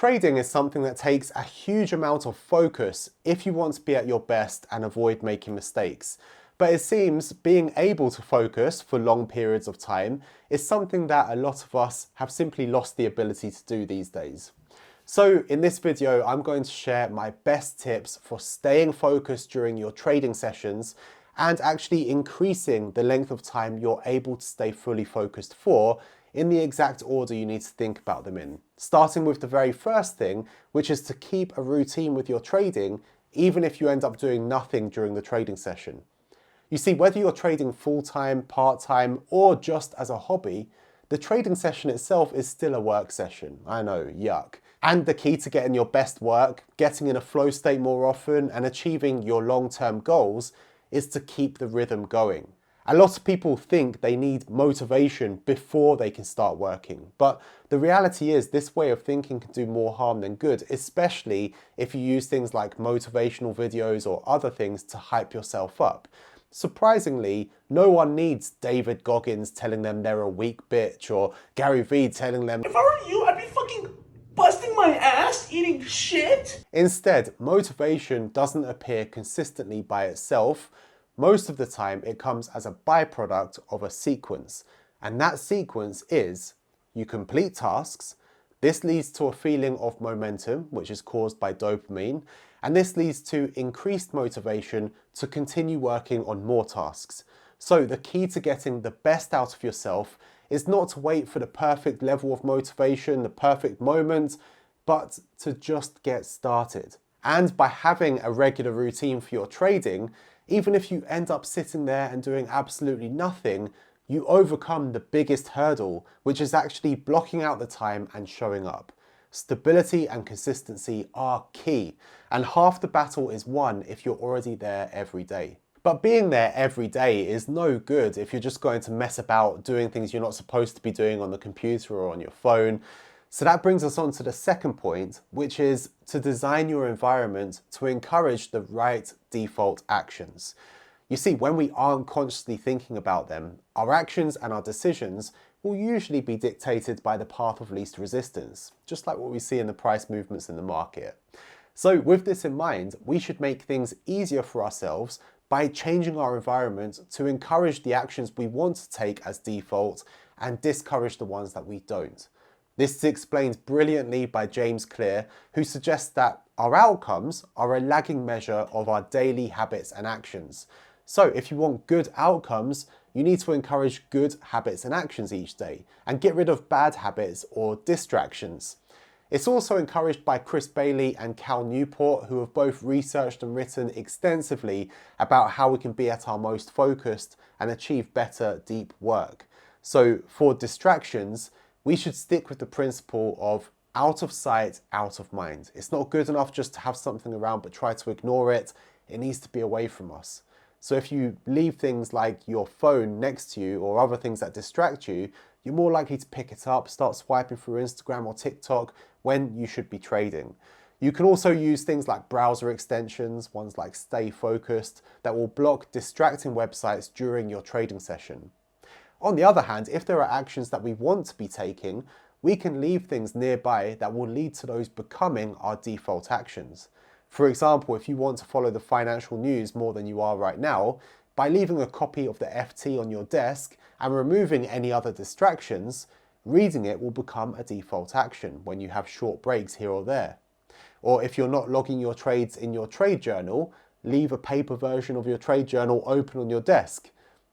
Trading is something that takes a huge amount of focus if you want to be at your best and avoid making mistakes. But it seems being able to focus for long periods of time is something that a lot of us have simply lost the ability to do these days. So in this video, I'm going to share my best tips for staying focused during your trading sessions and actually increasing the length of time you're able to stay fully focused for in the exact order you need to think about them in. Starting with the very first thing, which is to keep a routine with your trading, even if you end up doing nothing during the trading session. You see, whether you're trading full-time, part-time, or just as a hobby, the trading session itself is still a work session. I know, yuck. And the key to getting your best work, getting in a flow state more often, and achieving your long-term goals is to keep the rhythm going. A lot of people think they need motivation before they can start working, but the reality is this way of thinking can do more harm than good, especially if you use things like motivational videos or other things to hype yourself up. Surprisingly, no one needs David Goggins telling them they're a weak bitch or Gary Vee telling them, "If I were you, I'd be fucking busting my ass eating shit." Instead, motivation doesn't appear consistently by itself. Most of the time, it comes as a byproduct of a sequence. And that sequence is, you complete tasks, this leads to a feeling of momentum, which is caused by dopamine, and this leads to increased motivation to continue working on more tasks. So the key to getting the best out of yourself is not to wait for the perfect level of motivation, the perfect moment, but to just get started. And by having a regular routine for your trading, even if you end up sitting there and doing absolutely nothing, you overcome the biggest hurdle, which is actually blocking out the time and showing up. Stability and consistency are key, and half the battle is won if you're already there every day. But being there every day is no good if you're just going to mess about doing things you're not supposed to be doing on the computer or on your phone. So that brings us on to the second point, which is to design your environment to encourage the right default actions. You see, when we aren't consciously thinking about them, our actions and our decisions will usually be dictated by the path of least resistance, just like what we see in the price movements in the market. So with this in mind, we should make things easier for ourselves by changing our environment to encourage the actions we want to take as default and discourage the ones that we don't. This is explained brilliantly by James Clear, who suggests that our outcomes are a lagging measure of our daily habits and actions. So if you want good outcomes, you need to encourage good habits and actions each day and get rid of bad habits or distractions. It's also encouraged by Chris Bailey and Cal Newport, who have both researched and written extensively about how we can be at our most focused and achieve better deep work. So for distractions, we should stick with the principle of out of sight, out of mind. It's not good enough just to have something around but try to ignore it. It needs to be away from us. So if you leave things like your phone next to you or other things that distract you, you're more likely to pick it up, start swiping through Instagram or TikTok when you should be trading. You can also use things like browser extensions, ones like Stay Focused, that will block distracting websites during your trading session. On the other hand, if there are actions that we want to be taking, we can leave things nearby that will lead to those becoming our default actions. For example, if you want to follow the financial news more than you are right now, by leaving a copy of the FT on your desk and removing any other distractions, reading it will become a default action when you have short breaks here or there. Or if you're not logging your trades in your trade journal, leave a paper version of your trade journal open on your desk.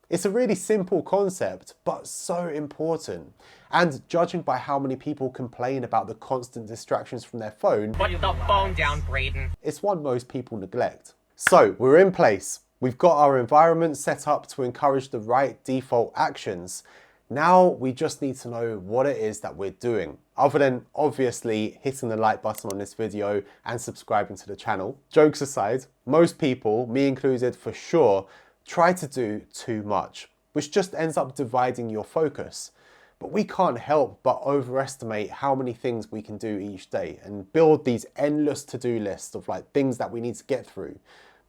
It's a really simple concept, but so important. And judging by how many people complain about the constant distractions from their phone, put the phone down, Braden. It's one most people neglect. So we're in place. We've got our environment set up to encourage the right default actions. Now we just need to know what it is that we're doing, other than obviously hitting the like button on this video and subscribing to the channel. Jokes aside, most people, me included for sure, try to do too much, which just ends up dividing your focus. But we can't help but overestimate how many things we can do each day and build these endless to-do lists of like things that we need to get through.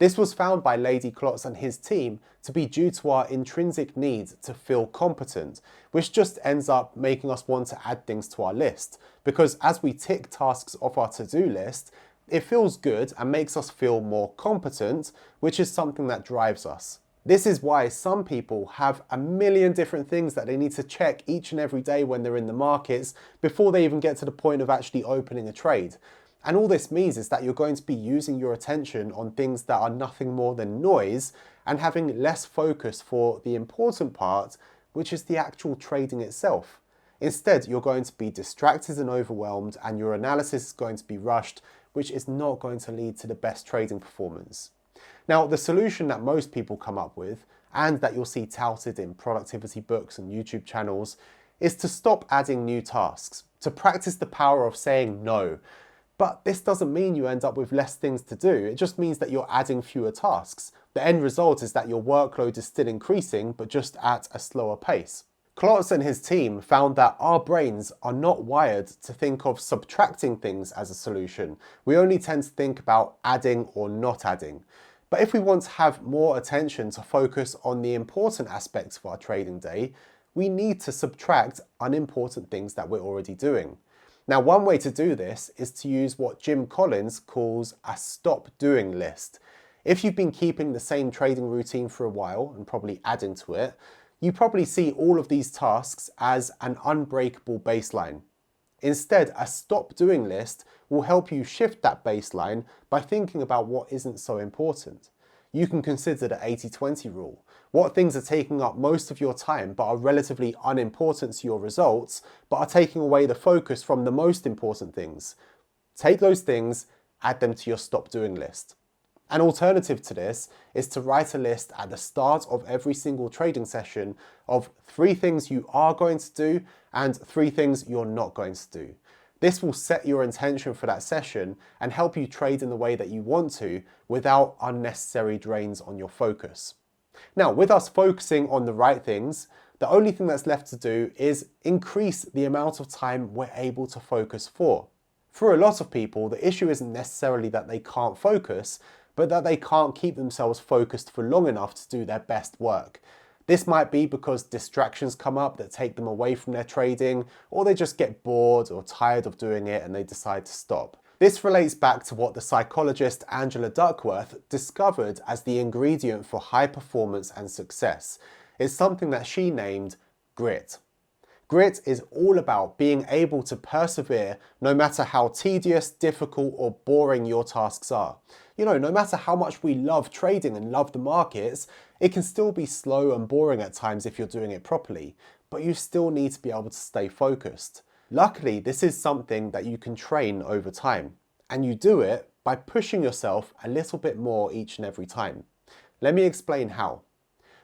This was found by Lady Klotz and his team to be due to our intrinsic need to feel competent, which just ends up making us want to add things to our list, because as we tick tasks off our to-do list, it feels good and makes us feel more competent, which is something that drives us. This is why some people have a million different things that they need to check each and every day when they're in the markets before they even get to the point of actually opening a trade. And all this means is that you're going to be using your attention on things that are nothing more than noise and having less focus for the important part, which is the actual trading itself. Instead, you're going to be distracted and overwhelmed, and your analysis is going to be rushed, which is not going to lead to the best trading performance. Now, the solution that most people come up with, and that you'll see touted in productivity books and YouTube channels, is to stop adding new tasks, to practice the power of saying no. But this doesn't mean you end up with less things to do, it just means that you're adding fewer tasks. The end result is that your workload is still increasing, but just at a slower pace. Klotz and his team found that our brains are not wired to think of subtracting things as a solution. We only tend to think about adding or not adding. But if we want to have more attention to focus on the important aspects of our trading day, we need to subtract unimportant things that we're already doing. Now, one way to do this is to use what Jim Collins calls a stop doing list. If you've been keeping the same trading routine for a while and probably adding to it, you probably see all of these tasks as an unbreakable baseline. Instead, a stop doing list will help you shift that baseline by thinking about what isn't so important. You can consider the 80-20 rule. What things are taking up most of your time but are relatively unimportant to your results, but are taking away the focus from the most important things? Take those things, add them to your stop doing list. An alternative to this is to write a list at the start of every single trading session of 3 things you are going to do and 3 things you're not going to do. This will set your intention for that session and help you trade in the way that you want to without unnecessary drains on your focus. Now, with us focusing on the right things, the only thing that's left to do is increase the amount of time we're able to focus for. For a lot of people, the issue isn't necessarily that they can't focus, but that they can't keep themselves focused for long enough to do their best work. This might be because distractions come up that take them away from their trading, or they just get bored or tired of doing it and they decide to stop. This relates back to what the psychologist Angela Duckworth discovered as the ingredient for high performance and success. It's something that she named grit. Grit is all about being able to persevere no matter how tedious, difficult, or boring your tasks are. No matter how much we love trading and love the markets, it can still be slow and boring at times if you're doing it properly, but you still need to be able to stay focused. Luckily, this is something that you can train over time, and you do it by pushing yourself a little bit more each and every time. Let me explain how.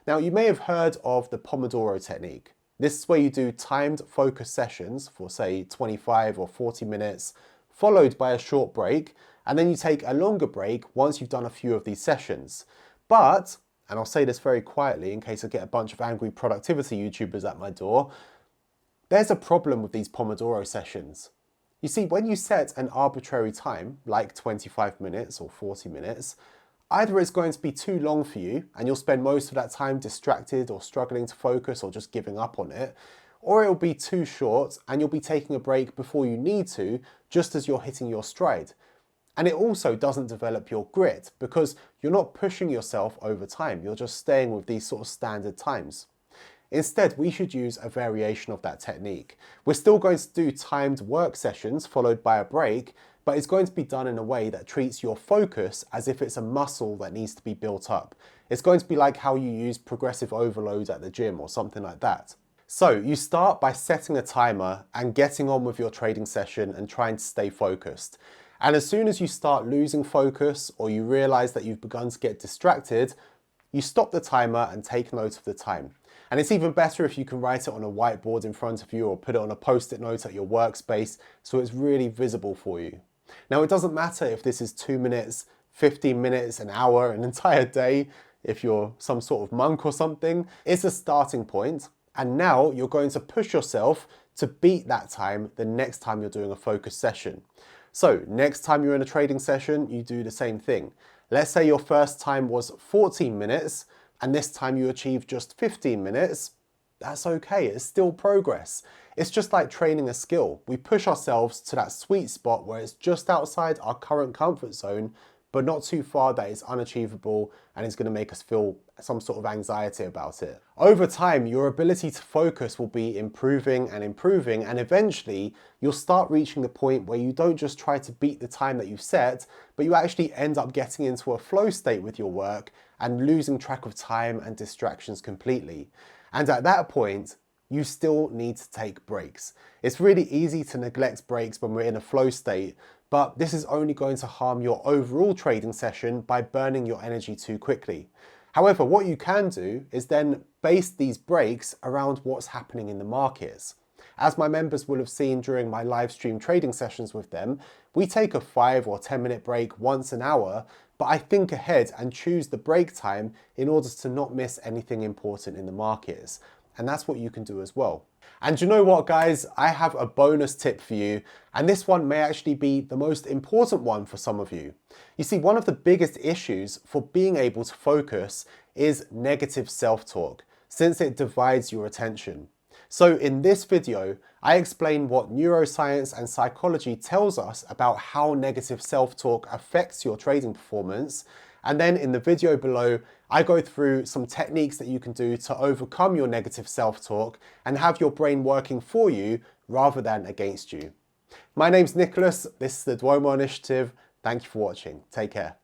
Now, you may have heard of the Pomodoro technique. This is where you do timed focus sessions for say 25 or 40 minutes, followed by a short break, and then you take a longer break once you've done a few of these sessions. But, and I'll say this very quietly in case I get a bunch of angry productivity YouTubers at my door, there's a problem with these Pomodoro sessions. You see, when you set an arbitrary time, like 25 minutes or 40 minutes, either it's going to be too long for you and you'll spend most of that time distracted or struggling to focus or just giving up on it, or it'll be too short and you'll be taking a break before you need to, just as you're hitting your stride. And it also doesn't develop your grit because you're not pushing yourself over time, you're just staying with these sort of standard times. Instead, we should use a variation of that technique. We're still going to do timed work sessions followed by a break, but it's going to be done in a way that treats your focus as if it's a muscle that needs to be built up. It's going to be like how you use progressive overload at the gym or something like that. So you start by setting a timer and getting on with your trading session and trying to stay focused. And as soon as you start losing focus or you realize that you've begun to get distracted, you stop the timer and take note of the time. And it's even better if you can write it on a whiteboard in front of you or put it on a post-it note at your workspace so it's really visible for you. Now, it doesn't matter if this is 2 minutes, 15 minutes, an hour, an entire day, if you're some sort of monk or something, it's a starting point. And now you're going to push yourself to beat that time the next time you're doing a focus session. So next time you're in a trading session, you do the same thing. Let's say your first time was 14 minutes and this time you achieved just 15 minutes. That's okay, it's still progress. It's just like training a skill. We push ourselves to that sweet spot where it's just outside our current comfort zone, but not too far that it's unachievable and it's going to make us feel some sort of anxiety about it. Over time, your ability to focus will be improving, and eventually you'll start reaching the point where you don't just try to beat the time that you've set, but you actually end up getting into a flow state with your work and losing track of time and distractions completely. And at that point, you still need to take breaks. It's really easy to neglect breaks when we're in a flow state, but this is only going to harm your overall trading session by burning your energy too quickly. However, what you can do is then base these breaks around what's happening in the markets. As my members will have seen during my live stream trading sessions with them, we take a 5 or 10 minute break once an hour, but I think ahead and choose the break time in order to not miss anything important in the markets. And that's what you can do as well. And you know what, guys? I have a bonus tip for you, and this one may actually be the most important one for some of you. You see, one of the biggest issues for being able to focus is negative self-talk, since it divides your attention. So in this video, I explain what neuroscience and psychology tells us about how negative self-talk affects your trading performance. And then in the video below, I go through some techniques that you can do to overcome your negative self-talk and have your brain working for you rather than against you. My name's Nicholas, this is the Duomo Initiative. Thank you for watching. Take care.